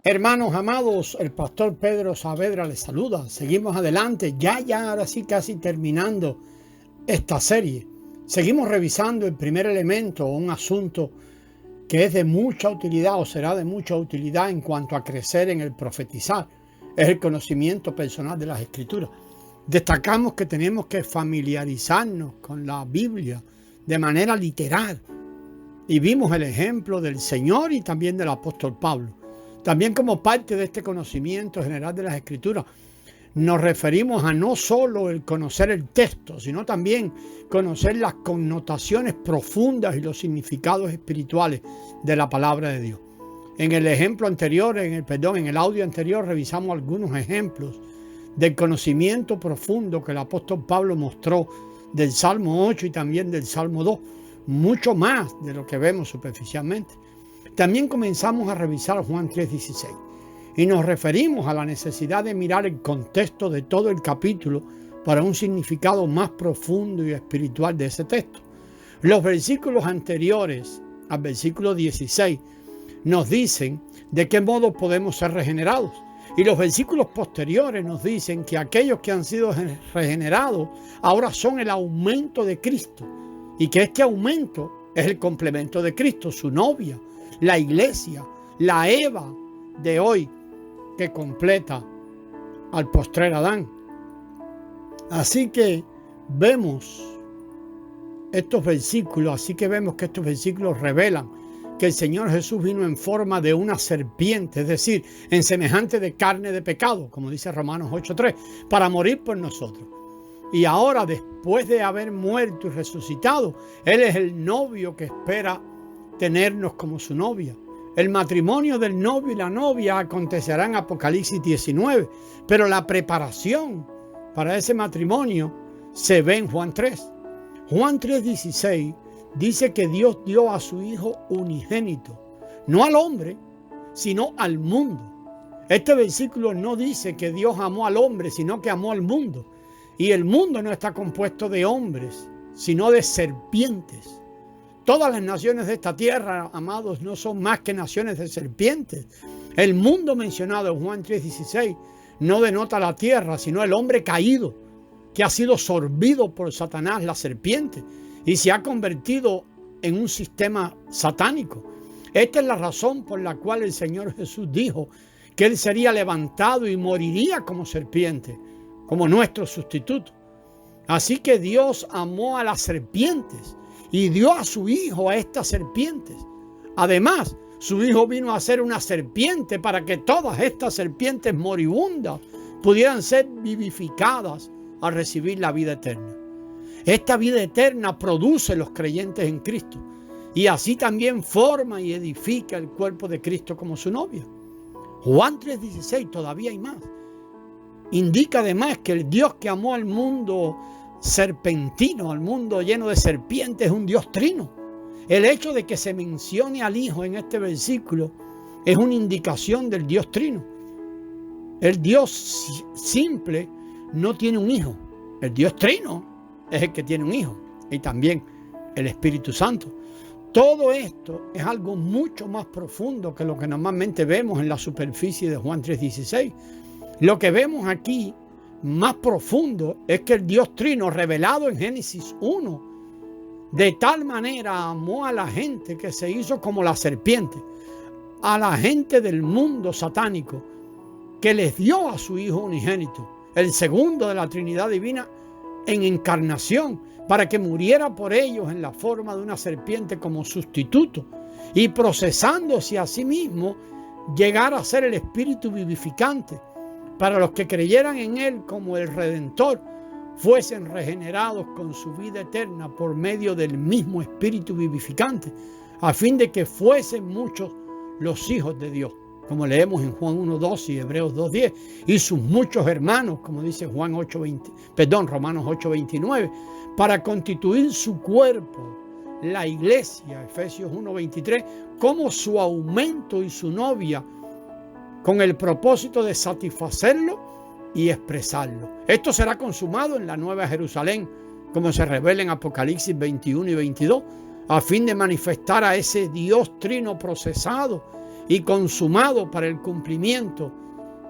Hermanos amados, el pastor Pedro Saavedra les saluda. Seguimos adelante, ahora sí casi terminando esta serie. Seguimos revisando el primer elemento, un asunto que es de mucha utilidad o será de mucha utilidad en cuanto a crecer en el profetizar. Es el conocimiento personal de las Escrituras. Destacamos que tenemos que familiarizarnos con la Biblia de manera literal. Y vimos el ejemplo del Señor y también del apóstol Pablo. También como parte de este conocimiento general de las Escrituras, nos referimos a no solo el conocer el texto, sino también conocer las connotaciones profundas y los significados espirituales de la palabra de Dios. En el ejemplo anterior, en el audio anterior, revisamos algunos ejemplos del conocimiento profundo que el apóstol Pablo mostró del Salmo 8 y también del Salmo 2, mucho más de lo que vemos superficialmente. También comenzamos a revisar Juan 3:16 y nos referimos a la necesidad de mirar el contexto de todo el capítulo para un significado más profundo y espiritual de ese texto. Los versículos anteriores al versículo 16 nos dicen de qué modo podemos ser regenerados, y los versículos posteriores nos dicen que aquellos que han sido regenerados ahora son el aumento de Cristo, y que este aumento es el complemento de Cristo, su novia, la iglesia, la Eva de hoy que completa al postrer Adán. Así que vemos estos versículos, revelan que el Señor Jesús vino en forma de una serpiente, es decir, en semejante de carne de pecado, como dice Romanos 8:3, para morir por nosotros. Y ahora, después de haber muerto y resucitado, Él es el novio que espera tenernos como su novia. El matrimonio del novio y la novia acontecerá en Apocalipsis 19, pero la preparación para ese matrimonio se ve en Juan 3. Juan 3:16 dice que Dios dio a su Hijo unigénito, no al hombre, sino al mundo. Este versículo no dice que Dios amó al hombre, sino que amó al mundo. Y el mundo no está compuesto de hombres, sino de serpientes. Todas las naciones de esta tierra, amados, no son más que naciones de serpientes. El mundo mencionado en Juan 3:16 no denota la tierra, sino el hombre caído, que ha sido sorbido por Satanás, la serpiente, y se ha convertido en un sistema satánico. Esta es la razón por la cual el Señor Jesús dijo que Él sería levantado y moriría como serpiente, como nuestro sustituto. Así que Dios amó a las serpientes y dio a su Hijo a estas serpientes. Además, su Hijo vino a ser una serpiente para que todas estas serpientes moribundas pudieran ser vivificadas al recibir la vida eterna. Esta vida eterna produce los creyentes en Cristo y así también forma y edifica el cuerpo de Cristo como su novia. Juan 3:16, todavía hay más. Indica además que el Dios que amó al mundo serpentino, al mundo lleno de serpientes, es un Dios trino. El hecho de que se mencione al Hijo en este versículo es una indicación del Dios trino. El Dios simple no tiene un hijo. El Dios trino es el que tiene un hijo, y también el Espíritu Santo. Todo esto es algo mucho más profundo que lo que normalmente vemos en la superficie de Juan 3:16. Lo que vemos aquí más profundo es que el Dios trino revelado en Génesis 1 de tal manera amó a la gente que se hizo como la serpiente, a la gente del mundo satánico, que les dio a su Hijo unigénito, el segundo de la Trinidad Divina en encarnación, para que muriera por ellos en la forma de una serpiente como sustituto, y procesándose a sí mismo llegar a ser el Espíritu vivificante para los que creyeran en Él como el Redentor, fuesen regenerados con su vida eterna por medio del mismo Espíritu vivificante, a fin de que fuesen muchos los hijos de Dios, como leemos en Juan 1:12 y Hebreos 2:10, y sus muchos hermanos, como dice Romanos 8:29, para constituir su cuerpo, la iglesia, Efesios 1:23, como su aumento y su novia, con el propósito de satisfacerlo y expresarlo. Esto será consumado en la Nueva Jerusalén, como se revela en Apocalipsis 21 y 22, a fin de manifestar a ese Dios trino procesado y consumado para el cumplimiento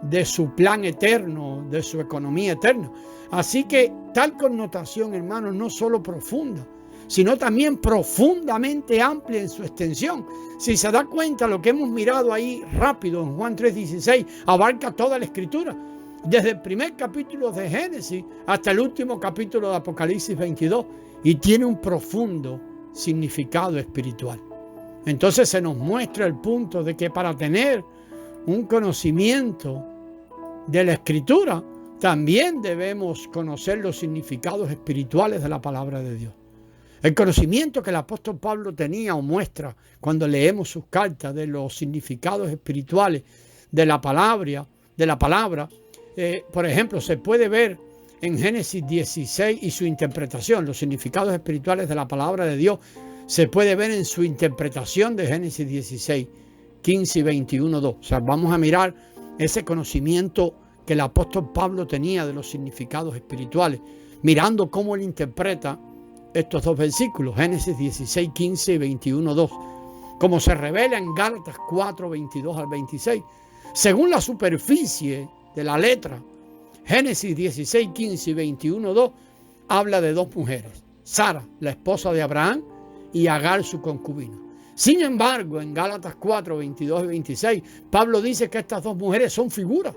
de su plan eterno, de su economía eterna. Así que tal connotación, hermanos, no solo profunda, sino también profundamente amplia en su extensión. Si se da cuenta, lo que hemos mirado ahí rápido en Juan 3:16 abarca toda la Escritura, desde el primer capítulo de Génesis hasta el último capítulo de Apocalipsis 22, y tiene un profundo significado espiritual. Entonces se nos muestra el punto de que para tener un conocimiento de la Escritura, también debemos conocer los significados espirituales de la palabra de Dios. El conocimiento que el apóstol Pablo tenía o muestra cuando leemos sus cartas de los significados espirituales de la palabra, por ejemplo, se puede ver en Génesis 16 y su interpretación. Los significados espirituales de la palabra de Dios se puede ver en su interpretación de Génesis 16, 15 y 21:2. O sea, vamos a mirar ese conocimiento que el apóstol Pablo tenía de los significados espirituales, mirando cómo él interpreta estos dos versículos, Génesis 16, 15 y 21:2, como se revela en Gálatas 4, 22 al 26. Según la superficie de la letra, Génesis 16, 15 y 21:2 habla de dos mujeres, Sara, la esposa de Abraham, y Agar, su concubina. Sin embargo, en Gálatas 4, 22 y 26, Pablo dice que estas dos mujeres son figuras.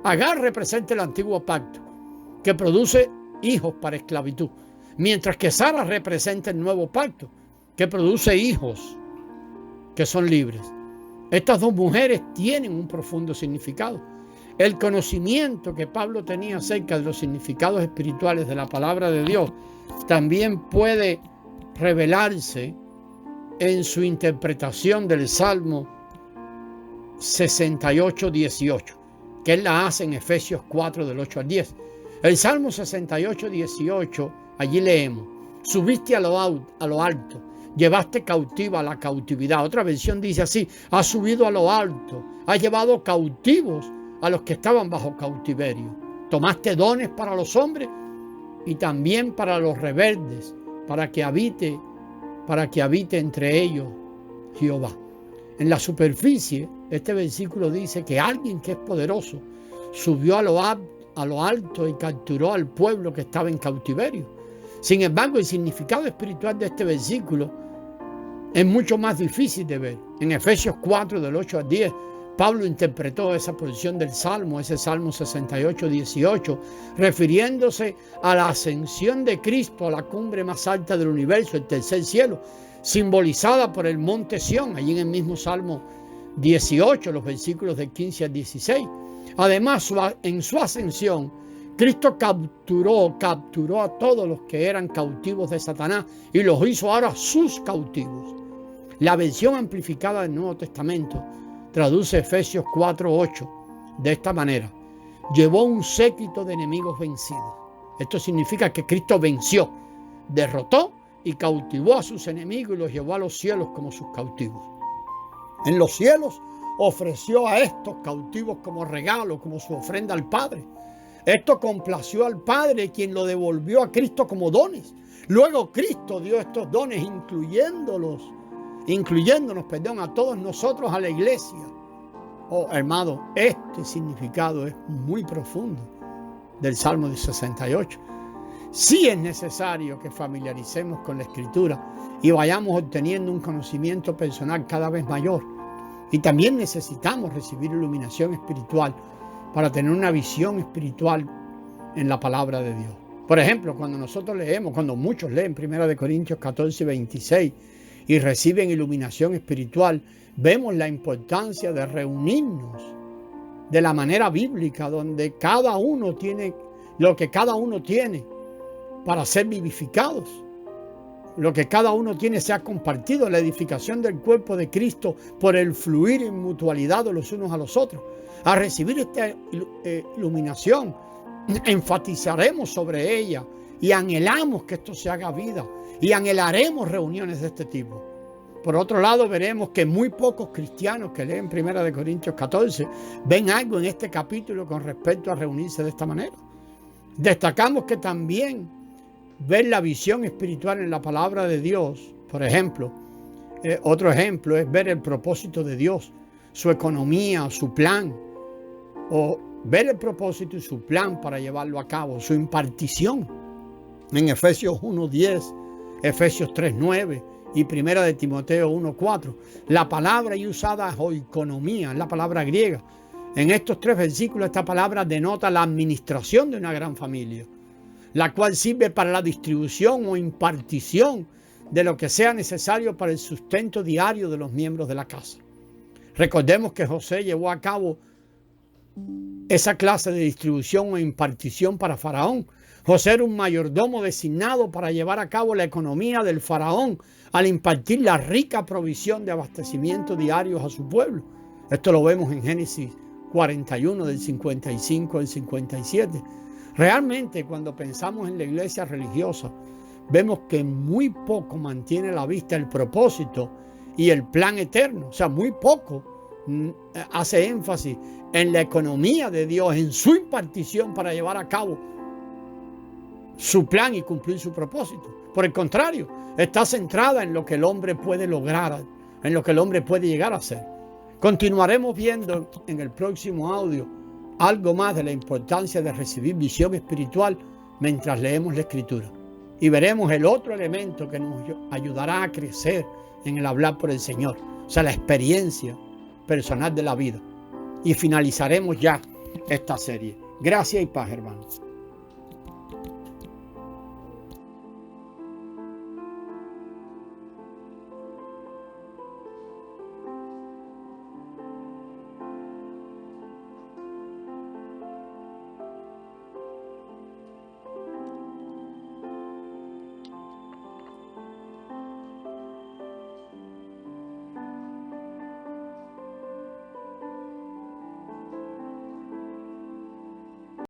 Agar representa el antiguo pacto, que produce hijos para esclavitud, mientras que Sara representa el nuevo pacto, que produce hijos que son libres. Estas dos mujeres tienen un profundo significado. El conocimiento que Pablo tenía acerca de los significados espirituales de la palabra de Dios también puede revelarse en su interpretación del Salmo 68, 18, que él la hace en Efesios 4, del 8 al 10. El Salmo 68, 18, allí leemos: subiste a lo alto, llevaste cautiva la cautividad. Otra versión dice así: has subido a lo alto, has llevado cautivos a los que estaban bajo cautiverio. Tomaste dones para los hombres y también para los rebeldes, para que habite entre ellos Jehová. En la superficie, este versículo dice que alguien que es poderoso subió a lo alto y capturó al pueblo que estaba en cautiverio. Sin embargo, el significado espiritual de este versículo es mucho más difícil de ver. En Efesios 4, del 8 al 10, Pablo interpretó esa porción del Salmo, ese Salmo 68, 18, refiriéndose a la ascensión de Cristo a la cumbre más alta del universo, el tercer cielo, simbolizada por el monte Sión, allí en el mismo Salmo 18, los versículos del 15 al 16. Además, en su ascensión, Cristo capturó a todos los que eran cautivos de Satanás y los hizo ahora sus cautivos. La versión amplificada del Nuevo Testamento traduce Efesios 4:8 de esta manera: llevó un séquito de enemigos vencidos. Esto significa que Cristo venció, derrotó y cautivó a sus enemigos y los llevó a los cielos como sus cautivos. En los cielos ofreció a estos cautivos como regalo, como su ofrenda al Padre. Esto complació al Padre, quien lo devolvió a Cristo como dones. Luego Cristo dio estos dones, incluyéndonos a todos nosotros, a la iglesia. Oh, hermano, este significado es muy profundo del Salmo 68. Sí es necesario que familiaricemos con la Escritura y vayamos obteniendo un conocimiento personal cada vez mayor. Y también necesitamos recibir iluminación espiritual para tener una visión espiritual en la palabra de Dios. Por ejemplo, cuando muchos leen 1 Corintios 14, 26 y reciben iluminación espiritual, vemos la importancia de reunirnos de la manera bíblica, donde cada uno tiene lo que cada uno tiene para ser vivificados. Lo que cada uno tiene se ha compartido, la edificación del cuerpo de Cristo por el fluir en mutualidad de los unos a los otros. Al recibir esta iluminación, enfatizaremos sobre ella y anhelamos que esto se haga vida y anhelaremos reuniones de este tipo. Por otro lado, veremos que muy pocos cristianos que leen 1 Corintios 14 ven algo en este capítulo con respecto a reunirse de esta manera. Destacamos que también ver la visión espiritual en la palabra de Dios, por ejemplo, otro ejemplo es ver el propósito de Dios su economía, su plan, o ver el propósito y su plan para llevarlo a cabo, su impartición. En Efesios 1:10, Efesios 3:9 y 1 de Timoteo 1:4. La palabra ahí usada es oikonomía, es la palabra griega. En estos 3 versículos esta palabra denota la administración de una gran familia, la cual sirve para la distribución o impartición de lo que sea necesario para el sustento diario de los miembros de la casa. Recordemos que José llevó a cabo esa clase de distribución o impartición para Faraón. José era un mayordomo designado para llevar a cabo la economía del Faraón al impartir la rica provisión de abastecimiento diarios a su pueblo. Esto lo vemos en Génesis 41 del 55 al 57. Realmente, cuando pensamos en la iglesia religiosa, vemos que muy poco mantiene a la vista el propósito y el plan eterno. O sea, muy poco hace énfasis en la economía de Dios, en su impartición para llevar a cabo su plan y cumplir su propósito. Por el contrario, está centrada en lo que el hombre puede lograr, en lo que el hombre puede llegar a ser. Continuaremos viendo en el próximo audio algo más de la importancia de recibir visión espiritual mientras leemos la Escritura. Y veremos el otro elemento que nos ayudará a crecer en el hablar por el Señor, o sea, la experiencia personal de la vida. Y finalizaremos ya esta serie. Gracias y paz, hermanos.